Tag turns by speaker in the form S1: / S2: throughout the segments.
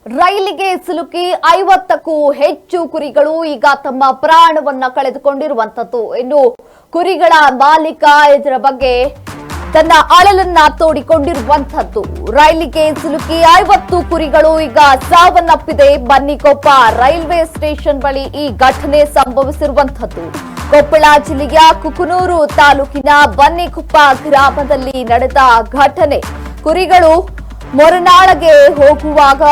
S1: ರೈಲಿಗೆ ಸಿಲುಕಿ 50ಕ್ಕೂ ಹೆಚ್ಚು ಕುರಿಗಳು ಈಗ ತಮ್ಮ ಪ್ರಾಣವನ್ನ ಕಳೆದುಕೊಂಡಿರುವಂತದ್ದು. ಇನ್ನು ಕುರಿಗಳ ಮಾಲೀಕ ಇದರ ಬಗ್ಗೆ ತನ್ನ ಅಳಲನ್ನ ತೋಡಿಕೊಂಡಿರುವಂತದ್ದು. ರೈಲಿಗೆ ಸಿಲುಕಿ 50 ಕುರಿಗಳು ಈಗ ಸಾವನ್ನಪ್ಪಿದೆ. ಬನ್ನಿಕೊಪ್ಪ ರೈಲ್ವೆ ಸ್ಟೇಷನ್ ಬಳಿ ಈ ಘಟನೆ ಸಂಭವಿಸಿರುವಂತದ್ದು. ಕೊಪ್ಪಳ ಜಿಲ್ಲೆಯ ಕುಕನೂರು ತಾಲೂಕಿನ ಬನ್ನಿಕೊಪ್ಪ ಗ್ರಾಮದಲ್ಲಿ ನಡೆದ ಘಟನೆ. ಕುರಿಗಳು ಮೊರನಾಳಗೆ ಹೋಗುವಾಗ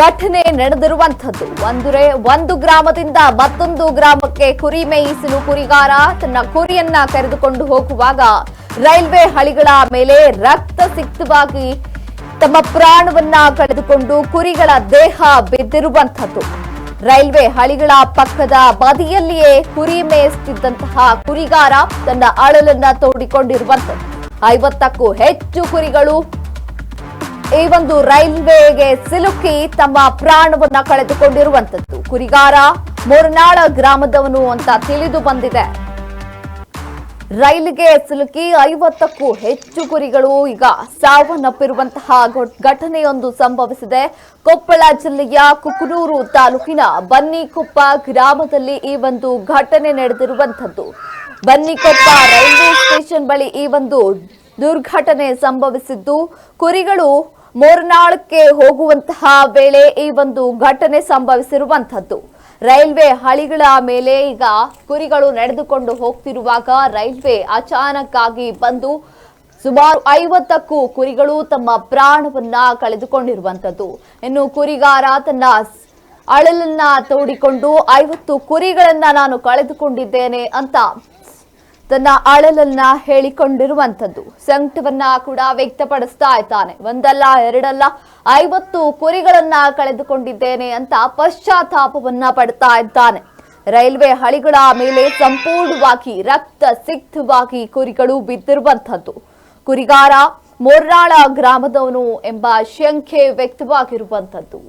S1: ಘಟನೆ ನಡೆದಿರುವಂತದ್ದು. ಒಂದು ಗ್ರಾಮದಿಂದ ಮತ್ತೊಂದು ಗ್ರಾಮಕ್ಕೆ ಕುರಿ ಮೇಯಿಸಲು ಕುರಿಗಾರ ತನ್ನ ಕುರಿಯನ್ನ ಕರೆದುಕೊಂಡು ಹೋಗುವಾಗ ರೈಲ್ವೆ ಹಳಿಗಳ ಮೇಲೆ ರಕ್ತಸಿಕ್ತವಾಗಿ ತಮ್ಮ ಪ್ರಾಣವನ್ನ ಕಳೆದುಕೊಂಡು ಕುರಿಗಳ ದೇಹ ಬಿದ್ದಿರುವಂತದ್ದು. ರೈಲ್ವೆ ಹಳಿಗಳ ಪಕ್ಕದ ಬದಿಯಲ್ಲಿಯೇ ಕುರಿ ಮೇಯಿಸುತ್ತಿದ್ದಂತಹ ಕುರಿಗಾರ ತನ್ನ ಅಳಲನ್ನ ತೋಡಿಕೊಂಡಿರುವಂತದ್ದು. 50ಕ್ಕೂ ಹೆಚ್ಚು ಕುರಿಗಳು ಈ ಒಂದು ರೈಲ್ವೆಗೆ ಸಿಲುಕಿ ತಮ್ಮ ಪ್ರಾಣವನ್ನ ಕಳೆದುಕೊಂಡಿರುವಂತದ್ದು. ಕುರಿಗಾರ ಮೊರನಾಳ ಗ್ರಾಮದವನು ಅಂತ ತಿಳಿದು ಬಂದಿದೆ. ರೈಲಿಗೆ ಸಿಲುಕಿ 50ಕ್ಕೂ ಹೆಚ್ಚು ಕುರಿಗಳು ಈಗ ಸಾವನ್ನಪ್ಪಿರುವಂತಹ ಘಟನೆಯೊಂದು ಸಂಭವಿಸಿದೆ. ಕೊಪ್ಪಳ ಜಿಲ್ಲೆಯ ಕುಕನೂರು ತಾಲೂಕಿನ ಬನ್ನಿಕೊಪ್ಪ ಗ್ರಾಮದಲ್ಲಿ ಈ ಒಂದು ಘಟನೆ ನಡೆದಿರುವಂತದ್ದು. ಬನ್ನಿಕೊಪ್ಪ ರೈಲ್ವೆ ಸ್ಟೇಷನ್ ಬಳಿ ಈ ಒಂದು ದುರ್ಘಟನೆ ಸಂಭವಿಸಿದ್ದು, ಕುರಿಗಳು ಮೊರನಾಳಕ್ಕೆ ಹೋಗುವಂತಹ ವೇಳೆ ಈ ಒಂದು ಘಟನೆ ಸಂಭವಿಸಿರುವಂತದ್ದು. ರೈಲ್ವೆ ಹಳಿಗಳ ಮೇಲೆ ಈಗ ಕುರಿಗಳು ನಡೆದುಕೊಂಡು ಹೋಗ್ತಿರುವಾಗ ರೈಲ್ವೆ ಅಚಾನಕ್ ಆಗಿ ಬಂದು ಸುಮಾರು 50ಕ್ಕೂ ಕುರಿಗಳು ತಮ್ಮ ಪ್ರಾಣವನ್ನ ಕಳೆದುಕೊಂಡಿರುವಂತದ್ದು. ಇನ್ನು ಕುರಿಗಾರ ತನ್ನ ಅಳಲನ್ನ ತೋಡಿಕೊಂಡು 50 ಕುರಿಗಳನ್ನ ನಾನು ಕಳೆದುಕೊಂಡಿದ್ದೇನೆ ಅಂತ ತನ್ನ ಅಳಲನ್ನ ಹೇಳಿಕೊಂಡಿರುವಂತದ್ದು. ಸಂಕಟವನ್ನ ಕೂಡ ವ್ಯಕ್ತಪಡಿಸ್ತಾ ಇದ್ದಾನೆ. ಒಂದಲ್ಲ ಎರಡಲ್ಲ 50 ಕುರಿಗಳನ್ನ ಕಳೆದುಕೊಂಡಿದ್ದೇನೆ ಅಂತ ಪಶ್ಚಾತ್ತಾಪವನ್ನ ಪಡ್ತಾ ಇದ್ದಾನೆ. ರೈಲ್ವೆ ಹಳಿಗಳ ಮೇಲೆ ಸಂಪೂರ್ಣವಾಗಿ ರಕ್ತಸಿಕ್ತವಾಗಿ ಕುರಿಗಳು ಬಿದ್ದಿರುವಂತದ್ದು. ಕುರಿಗಾರ ಮೊರನಾಳ ಗ್ರಾಮದವನು ಎಂಬ ಶಂಕೆ ವ್ಯಕ್ತವಾಗಿರುವಂತದ್ದು.